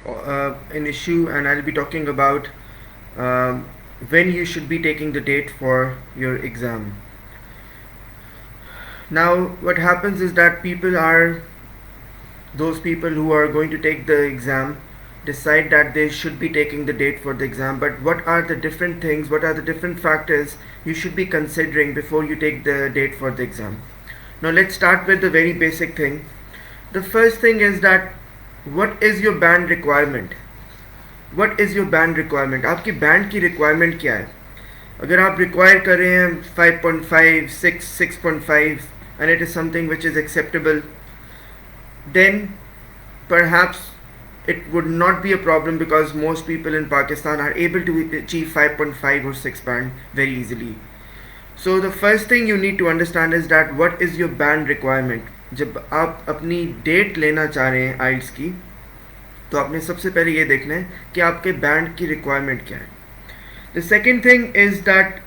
an issue, and I'll be talking about um, when you should be taking the date for your exam. Now, what happens is that those people who are going to take the exam decide that they should be taking the date for the exam, but what are the different things, what are the different factors you should be considering before you take the date for the exam? Now, let's start with the very basic thing. The first thing is that what is your band requirement? What is your band requirement? आपकी band की requirement क्या है? अगर आप require कर रहे हैं 5.5, 6, 6.5 and it is something which is acceptable, then perhaps it would not be a problem because most people in Pakistan are able to achieve 5.5 or 6 band very easily. So the first thing you need to understand is that what is your band requirement. जब आप अपनी date लेना चाह रहे हैं आइल्स की, तो आपने सबसे पहले ये देखना है कि आपके बैंड की रिक्वायरमेंट क्या है. The second thing is that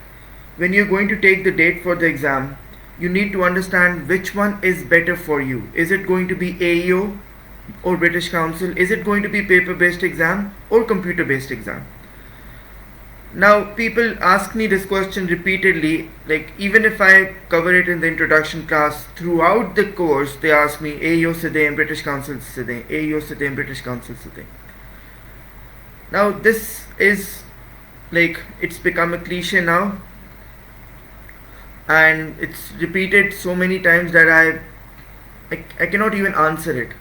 when you're going to take the date for the exam, you need to understand which one is better for you. Is it going to be AEO or British Council? Is it going to be paper-based exam or computer-based exam? Now, people ask me this question repeatedly, like even if I cover it in the introduction class, throughout the course, they ask me AEO se dein, British Council se dein, AEO se dein, British Council se dein. Now, this is like, it's become a cliche now, and it's repeated so many times that I cannot even answer it.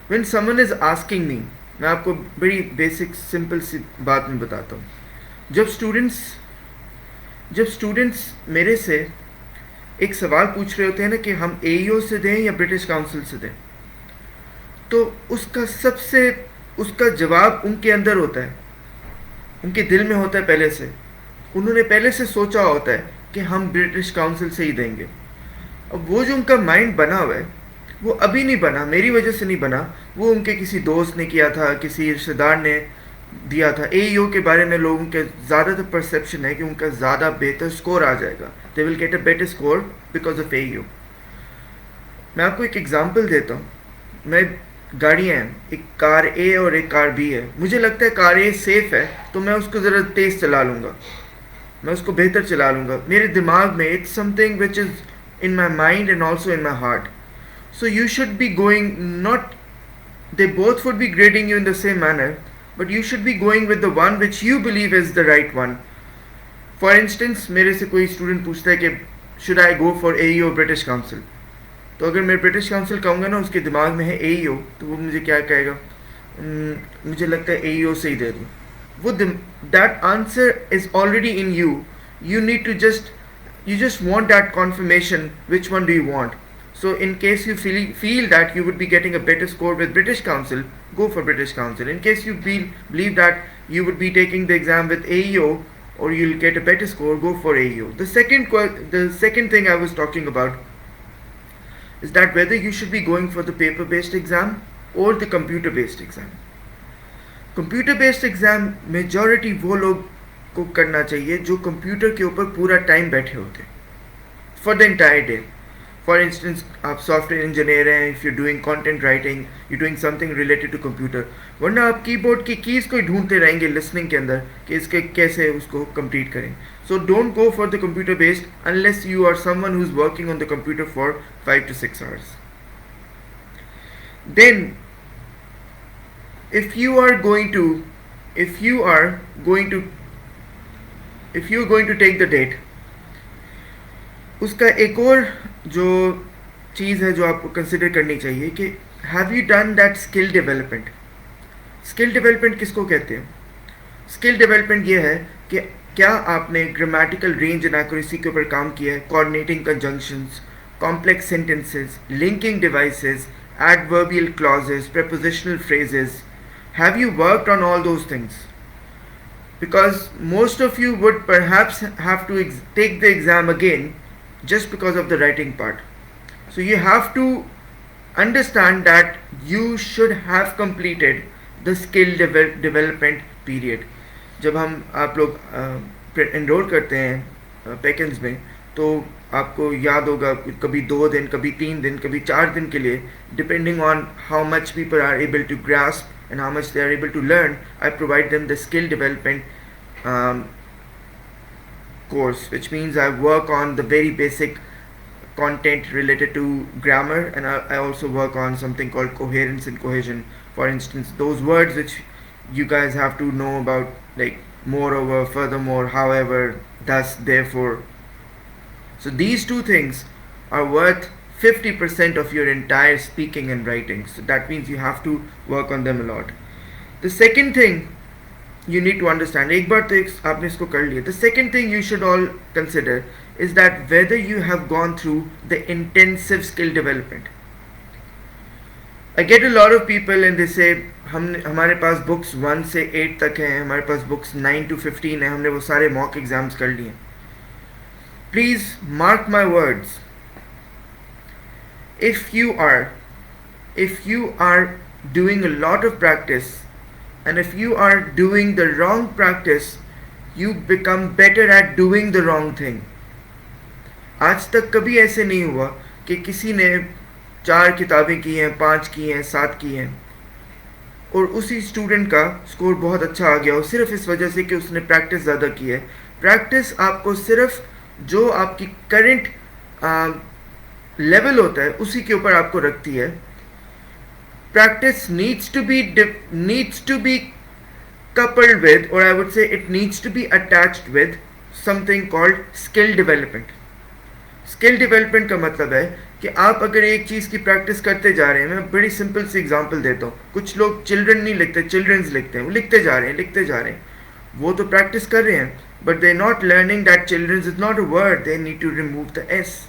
When someone is asking me, मैं आपको बड़ी basic simple सी बात में बताता हूँ. जब students मेरे से एक सवाल पूछ रहे होते हैं ना कि हम AEO से दें या ब्रिटिश काउंसिल से दें, तो उसका जवाब उनके अंदर होता है, उनके दिल में होता है. पहले से उन्होंने पहले से सोचा होता है कि हम ब्रिटिश काउंसिल से ही देंगे. अब वो जो उनका माइंड बना हुआ है, वो अभी नहीं बना, मेरी वजह से नहीं बना, वो उनके किसी दोस्त ने किया था, किसी रिश्तेदार ने दिया था. AEO के बारे में लोगों के ज़्यादातर परसेप्शन है कि उनका ज़्यादा बेहतर स्कोर आ जाएगा, they will get a better score because of AEO. मैं आपको एक एग्जांपल देता हूँ. मैं गाड़ियाँ हैं, एक कार A और एक कार B है. मुझे लगता है कार A सेफ़ है, तो मैं उसको ज़रा तेज़ चला लूँगा, मैं उसको बेहतर चला लूँगा. मेरे दिमाग में it's something which is in my mind and also in my heart. So you should be going, not, they both would be grading you in the same manner, but you should be going with the one which you believe is the right one. For instance, मेरे से कोई student पूछता है कि should I go for AEO British Council, तो अगर मैं British council कहूँगा ना, उसके दिमाग में है AEO, तो वो मुझे क्या कहेगा, मुझे लगता है AEO से ही दे दूँ. वो that answer is already in you. You need to you just want that confirmation, which one do you want. So in case you feel that you would be getting a better score with British Council, go for British Council. In case you believe that you would be taking the exam with AEO or you'll get a better score, go for AEO. The second thing I was talking about is that whether you should be going for the paper-based exam or the computer-based exam. Computer-based exam majority वो लोग को करना चाहिए जो computer के ऊपर पूरा time बैठे होते हैं for the entire day. For instance, आप सॉफ्टवेयर इंजीनियर हैं, if you doing content writing, you doing something related to computer, वरना आप कीबोर्ड की कीज़ को ढूंढते रहेंगे लिसनिंग के अंदर कि इसके कैसे उसको कंप्लीट करें. So don't go for the computer based unless you are someone who is working on the computer for 5 to 6 hours. Then if you are going to take the date, उसका एक और जो चीज़ है जो आपको कंसिडर करनी चाहिए कि have you done that skill development. Skill development किसको कहते हैं? स्किल डेवलपमेंट ये है कि क्या आपने ग्रामेटिकल रेंज एंड एक्यूरेसी के ऊपर काम किया है, coordinating conjunctions, complex sentences, linking devices, adverbial clauses, prepositional phrases. Have you worked on all those things? Because most of you would perhaps have to take the exam again just because of the writing part. So you have to understand that you should have completed the skill development period. जब आप लोग enrol करते हैं package में, तो आपको याद होगा कभी 2 दिन, कभी 3 दिन, कभी 4 दिन के लिए, depending on how much people are able to grasp and how much they are able to learn, I provide them the skill development um, course, which means I work on the very basic content related to grammar, and I also work on something called coherence and cohesion. For instance, those words which you guys have to know about, like moreover, furthermore, however, thus, therefore. So these two things are worth 50% of your entire speaking and writing. So that means you have to work on them a lot. The second thing you need to understand, एक बार तो आपने इसको कर लिया. The second thing you should all consider is that whether you have gone through the intensive skill development. I get a lot of people and they say हमारे पास books 1 से 8 तक हैं, हमारे पास books 9 to 15 हैं, हमने वो सारे mock exams कर लिए. Please mark my words. If you are doing a lot of practice, and if you are doing the wrong practice, you become better at doing the wrong thing. आज तक कभी ऐसे नहीं हुआ कि किसी ने 4 किताबें की हैं, 5 की हैं, 7 की हैं और उसी स्टूडेंट का स्कोर बहुत अच्छा आ गया हो सिर्फ इस वजह से कि उसने प्रैक्टिस ज़्यादा की है. प्रैक्टिस आपको सिर्फ जो आपकी करंट लेवल होता है उसी के ऊपर आपको रखती है. Practice needs to be coupled with, or I would say it needs to be attached with something called skill development. Skill development का मतलब है कि आप अगर एक चीज़ की प्रैक्टिस करते जा रहे हैं, मैं बड़ी सिंपल सी एग्जांपल देता हूँ. कुछ लोग चिल्ड्रन नहीं लिखते, चिल्ड्रंस लिखते हैं, वो लिखते जा रहे हैं, वो तो प्रैक्टिस कर रहे हैं, but they're not learning that children's is not a word, they need to remove the S.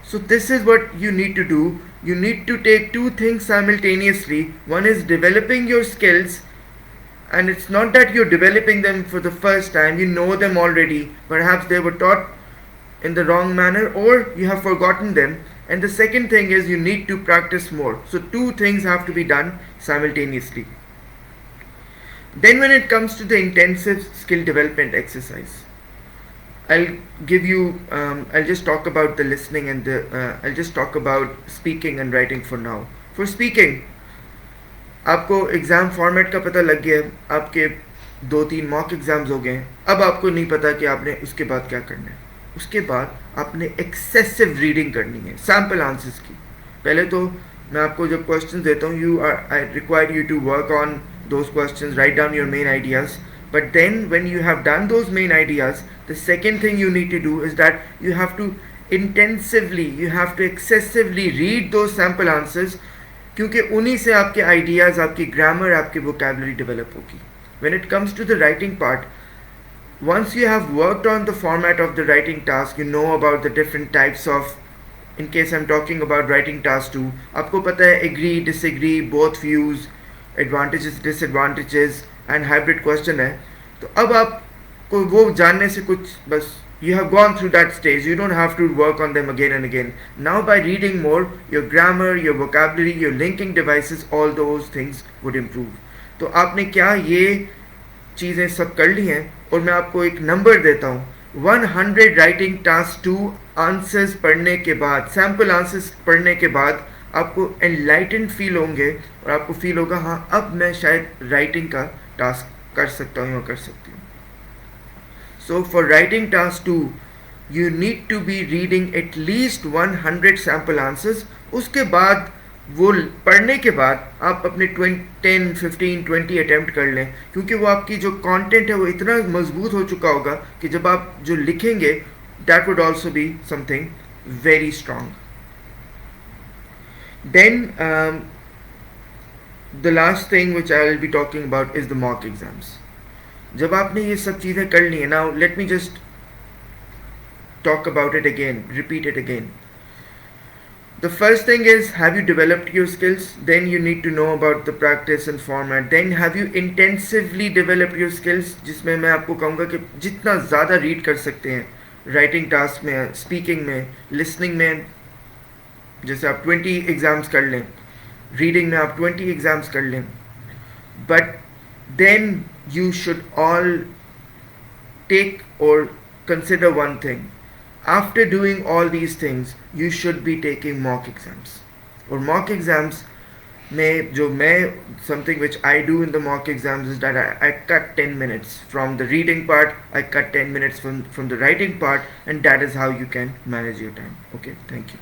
So this is what you need to do. You need to take two things simultaneously. One is developing your skills, and it's not that you're developing them for the first time, you know them already, perhaps they were taught in the wrong manner or you have forgotten them. And the second thing is you need to practice more. So two things have to be done simultaneously. Then when it comes to the intensive skill development exercise, I'll just talk about the listening and I'll just talk about speaking and writing for now. For speaking, आपको exam format का पता लग गया है, आपके 2-3 mock exams हो गए हैं. अब आपको नहीं पता कि आपने उसके बाद क्या करना है. उसके बाद आपने एक्सेसिव रीडिंग करनी है सैम्पल आंसर्स की. पहले तो मैं आपको जब क्वेश्चन देता हूँ, I require you to work on those question, write down your main ideas. But then when you have done those main ideas, the second thing you need to do is that you have to excessively read those sample answers, क्योंकि उन्हीं से आपके ideas, आपकी grammar, आपकी vocabulary develop होगी. When it comes to the writing part, once you have worked on the format of the writing task, you know about the different types of, in case I'm talking about writing task 2, आपको पता है agree, disagree, both views, advantages, disadvantages and hybrid question है. तो अब आपको वो जानने से कुछ बस you have gone through that stage, you don't have to work on them again and again. Now by reading more, your grammar, your vocabulary, your linking devices, all those things would improve. तो आपने क्या ये चीज़ें सब कर ली हैं और मैं आपको एक नंबर देता हूँ. 100 राइटिंग टास्क 2 आंसर्स पढ़ने के बाद, सैम्पल आंसर्स पढ़ने के बाद आपको एनलाइटेंड फील होंगे और आपको फील होगा हाँ अब मैं शायद राइटिंग का टास्क कर सकता हूँ या कर सकती हूँ. So for writing task 2 you need to be reading at least 100 sample answers. उसके बाद वो पढ़ने के बाद आप अपने 10, 15, 20 अटैम्प्ट कर लें, क्योंकि वो आपकी जो कंटेंट है वो इतना मजबूत हो चुका होगा कि जब आप जो लिखेंगे that would also be something very strong. Then the last thing which I will be talking about is the mock exams. जब आपने ये सब चीज़ें कर ली हैं, now let me just talk about it again, repeat it again. The first thing is, have you developed your skills? Then you need to know about the practice and format. Then have you intensively developed your skills, जिसमें मैं आपको कहूँगा कि जितना ज़्यादा read कर सकते हैं राइटिंग टास्क में, स्पीकिंग में, लिसनिंग में, जैसे आप 20 एग्ज़ाम्स कर लें, रीडिंग में आप 20 एग्ज़ाम्स कर लें. But then you should all take और consider one thing. After doing all these things you should be taking mock exams. और मॉक एग्ज़ाम्स मैं something which I do in the mock exams is that I cut 10 minutes from the reading part, I cut 10 minutes from the writing part, and that is how you can manage your time. Okay, thank you.